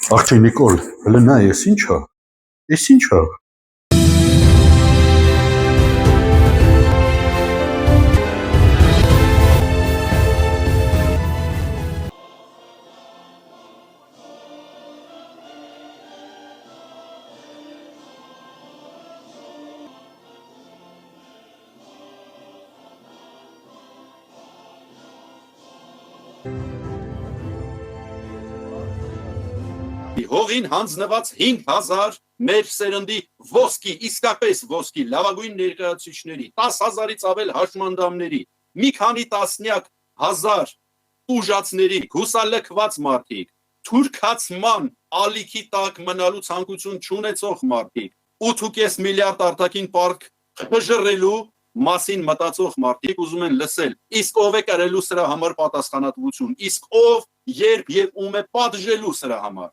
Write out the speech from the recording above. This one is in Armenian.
Աղջի Նիկոլ, հələ նա ես ինչա։ Ես ինչա։ Հողին հանձնված 5000 մեր սերնդի ոսկի, իսկապես ոսկի լավագույն ներկայացուցիչների, 10,000-ից ավել հաշմանդամների, մի քանի տասնյակ հազար ուժացների, հուսալքված մարդիկ, թուրքացման ալիքի տակ մնալու ցանկություն չունեցող մարդիկ, 8.5 միլիարդ արտաքին պարկ խժռելու մասին մտածող մարդիկ ուզում են լսել, իսկ ով է կրելու սրա համար պատասխանատվություն, իսկ ով, երբ եւ ում է պատժելու սրա համար։